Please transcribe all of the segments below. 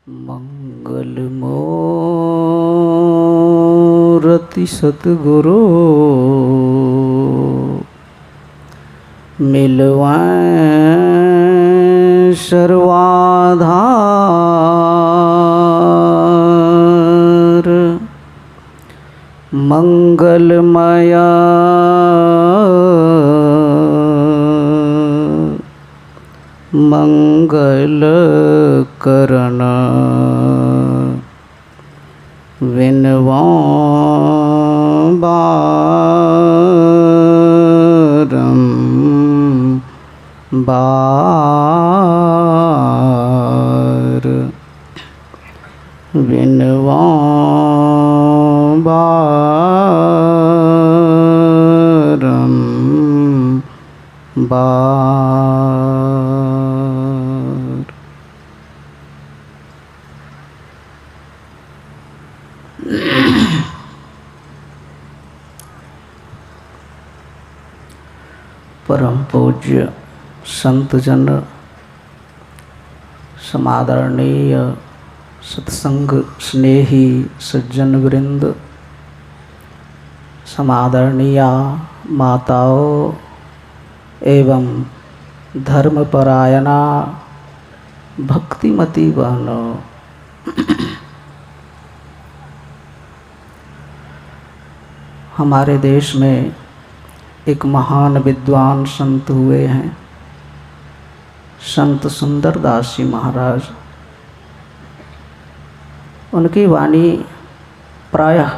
मंगल मूर्ति सतगुरु मिलवाएं सर्वाधार। मंगलमया मंगल करण विनवा बार विनवा बार। परम पूज्य संत जन, समादरणीय सत्संग स्नेही सज्जन वृंद, समादरणीय माताओं एवं धर्मपरायणा भक्तिमती बहनों, हमारे देश में एक महान विद्वान संत हुए हैं, संत सुंदरदास जी महाराज। उनकी वाणी प्रायः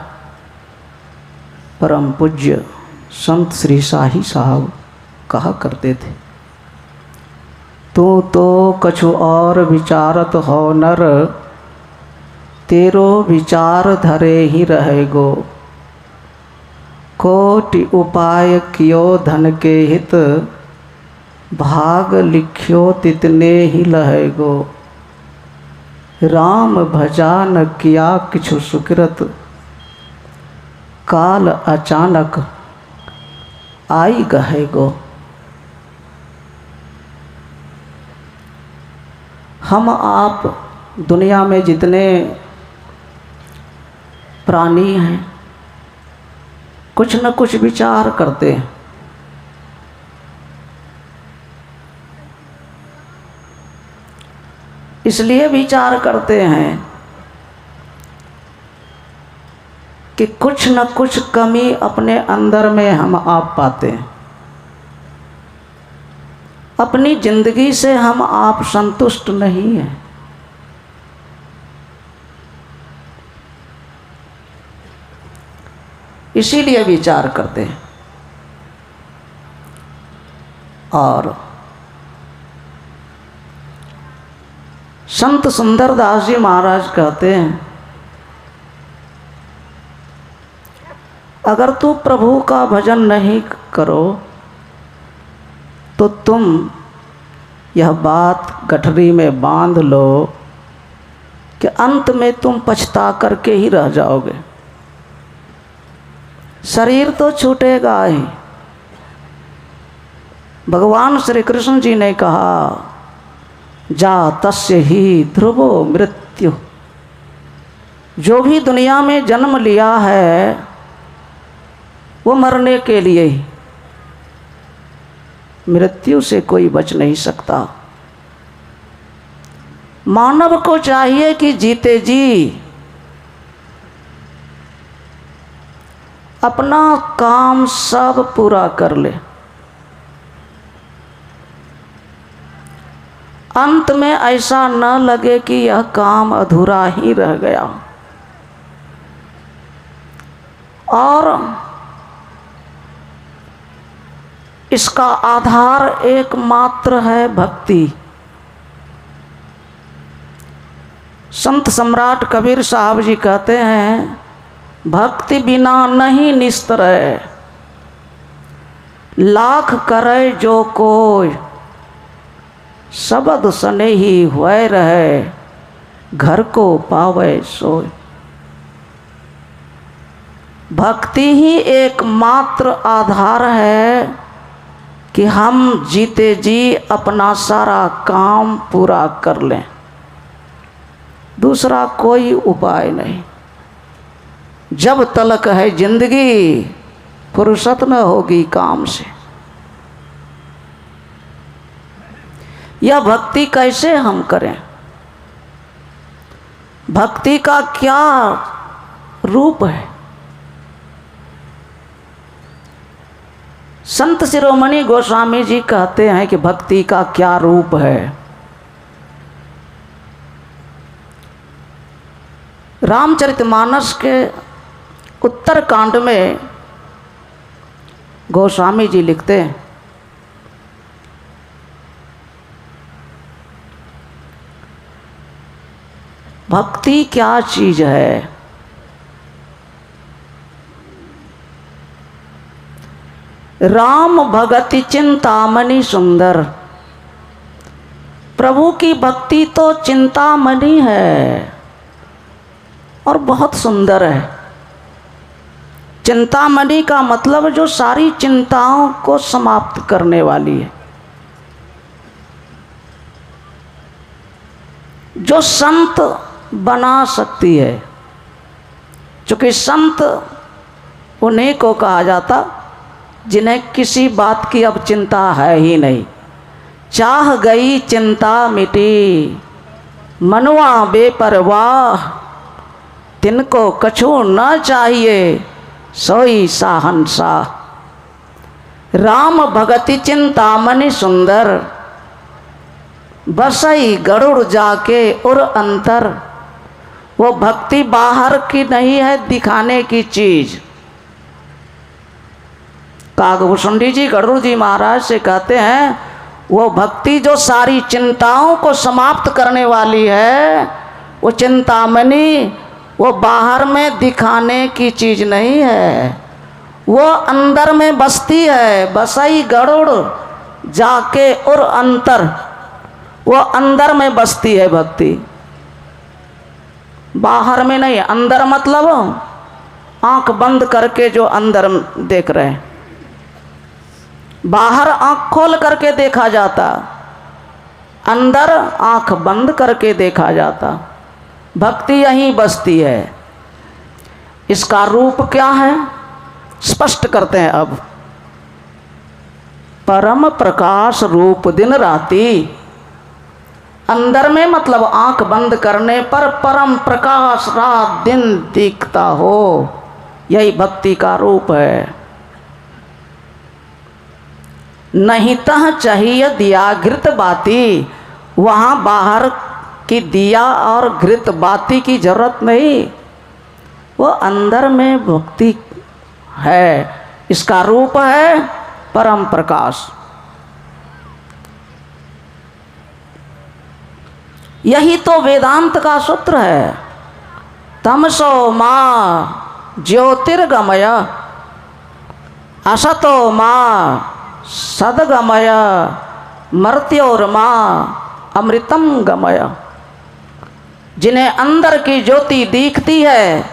परम पूज्य संत श्री शाही साहब कहा करते थे, तू तो कछु और विचारत हो नर, तेरो विचार धरे ही रहेगो। कोटि उपाय कियो धन के हित, भाग लिख्यो तितने ही लहेगो। राम भजा न किया किछु सुकृत, काल अचानक आई गहेगो। हम आप दुनिया में जितने प्राणी हैं, कुछ न कुछ विचार करते हैं। इसलिए विचार करते हैं कि कुछ न कुछ कमी अपने अंदर में हम आप पाते हैं। अपनी जिंदगी से हम आप संतुष्ट नहीं हैं। इसीलिए विचार करते हैं। और संत सुंदरदास जी महाराज कहते हैं, अगर तू प्रभु का भजन नहीं करो तो तुम यह बात गठरी में बांध लो कि अंत में तुम पछता करके ही रह जाओगे। शरीर तो छूटेगा ही। भगवान श्री कृष्ण जी ने कहा, जा तस्य ही ध्रुवो मृत्यु। जो भी दुनिया में जन्म लिया है वो मरने के लिए ही, मृत्यु से कोई बच नहीं सकता। मानव को चाहिए कि जीते जी अपना काम सब पूरा कर ले, अंत में ऐसा न लगे कि यह काम अधूरा ही रह गया। और इसका आधार एकमात्र है भक्ति। संत सम्राट कबीर साहब जी कहते हैं, भक्ति बिना नहीं निस्तर, लाख करे जो कोई, शब्द सने ही हुए रहे, घर को पावे सोय। भक्ति ही एकमात्र आधार है कि हम जीते जी अपना सारा काम पूरा कर लें। दूसरा कोई उपाय नहीं। जब तलक है जिंदगी फुर्सत न होगी काम से। यह भक्ति कैसे हम करें? भक्ति का क्या रूप है? संत शिरोमणि गोस्वामी जी कहते हैं कि भक्ति का क्या रूप है। रामचरितमानस के उत्तर कांड में गोस्वामी जी लिखते हैं, भक्ति क्या चीज है? राम भगति चिंतामणि सुंदर। प्रभु की भक्ति तो चिंतामणि है और बहुत सुंदर है। चिंतामणि का मतलब जो सारी चिंताओं को समाप्त करने वाली है, जो संत बना सकती है। चूँकि संत उन्हीं को कहा जाता जिन्हें किसी बात की अब चिंता है ही नहीं। चाह गई चिंता मिटी, मनवा बेपरवाह, तिनको कछु न चाहिए, सोई साहंशाह। राम भगति चिंतामणि सुंदर, बसई गरुड़ जाके उर अंतर। वो भक्ति बाहर की नहीं है, दिखाने की चीज। कागभूषुंडी जी गरुड़ जी महाराज से कहते हैं, वो भक्ति जो सारी चिंताओं को समाप्त करने वाली है, वो चिंतामणि वो बाहर में दिखाने की चीज नहीं है, वो अंदर में बसती है। बसई गरुड़ जाके उर अंतर, वो अंदर में बसती है भक्ति, बाहर में नहीं। अंदर मतलब आंख बंद करके जो अंदर देख रहे हैं, बाहर आंख खोल करके देखा जाता, अंदर आंख बंद करके देखा जाता। भक्ति यहीं बसती है। इसका रूप क्या है स्पष्ट करते हैं अब। परम प्रकाश रूप दिन राती। अंदर में मतलब आंख बंद करने पर परम प्रकाश रात दिन दिखता हो, यही भक्ति का रूप है। नहीं तह चाहिए दिया घृत बाती, वहाँ बाहर की दिया और घृत बाती की जरूरत नहीं, वो अंदर में भक्ति है। इसका रूप है परम प्रकाश। यही तो वेदांत का सूत्र है। तमसो माँ ज्योतिर्गमय, असतो माँ सदगमय, मर्त्योर माँ अमृतम गमय। जिन्हें अंदर की ज्योति दिखती है,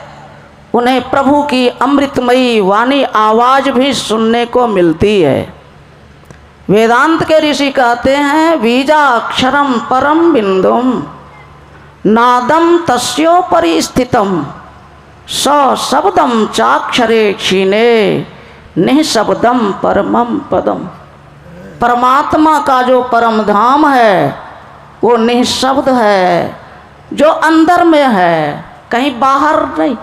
उन्हें प्रभु की अमृतमयी वाणी आवाज भी सुनने को मिलती है। वेदांत के ऋषि कहते हैं, बीजाक्षरम परम बिंदुम नादम तस्योपरि स्थितम, सशब्दम चाक्षरे क्षीणे निःशब्दम परमम पदम। परमात्मा का जो परम धाम है वो निःशब्द है, जो अंदर में है, कहीं बाहर नहीं।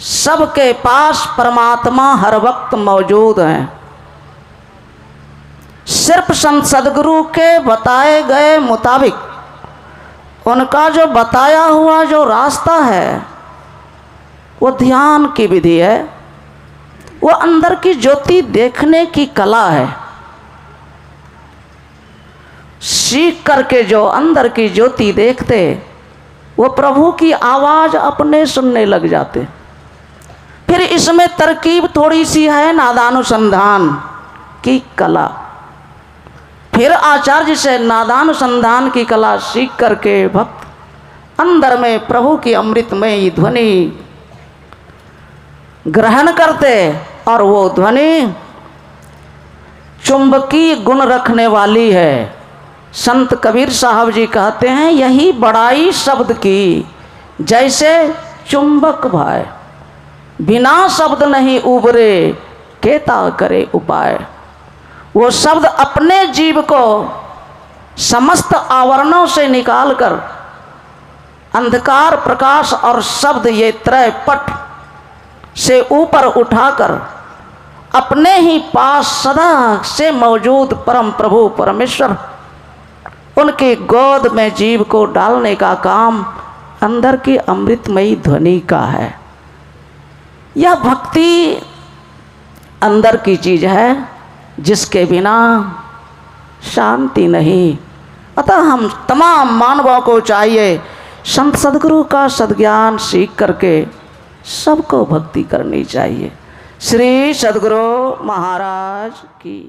सबके पास परमात्मा हर वक्त मौजूद हैं। सिर्फ संत सदगुरु के बताए गए मुताबिक उनका जो बताया हुआ जो रास्ता है वो ध्यान की विधि है, वो अंदर की ज्योति देखने की कला है। सीख करके जो अंदर की ज्योति देखते, वो प्रभु की आवाज अपने सुनने लग जाते। फिर इसमें तरकीब थोड़ी सी है नादानुसंधान की कला। फिर आचार्य से नादानुसंधान की कला सीख करके भक्त अंदर में प्रभु की अमृतमयी ध्वनि ग्रहण करते, और वो ध्वनि चुंबकीय गुण रखने वाली है। संत कबीर साहब जी कहते हैं यही बड़ाई शब्द की, जैसे चुंबक भाई बिना शब्द नहीं उबरे, केता करे उपाय। वो शब्द अपने जीव को समस्त आवरणों से निकालकर अंधकार, प्रकाश और शब्द ये त्रय पट से ऊपर उठाकर अपने ही पास सदा से मौजूद परम प्रभु परमेश्वर उनकी गोद में जीव को डालने का काम अंदर की अमृतमयी ध्वनि का है। यह भक्ति अंदर की चीज है जिसके बिना शांति नहीं। अतः हम तमाम मानवों को चाहिए संत सद्गुरु का सद्ज्ञान सीख करके सबको भक्ति करनी चाहिए। श्री सद्गुरु महाराज की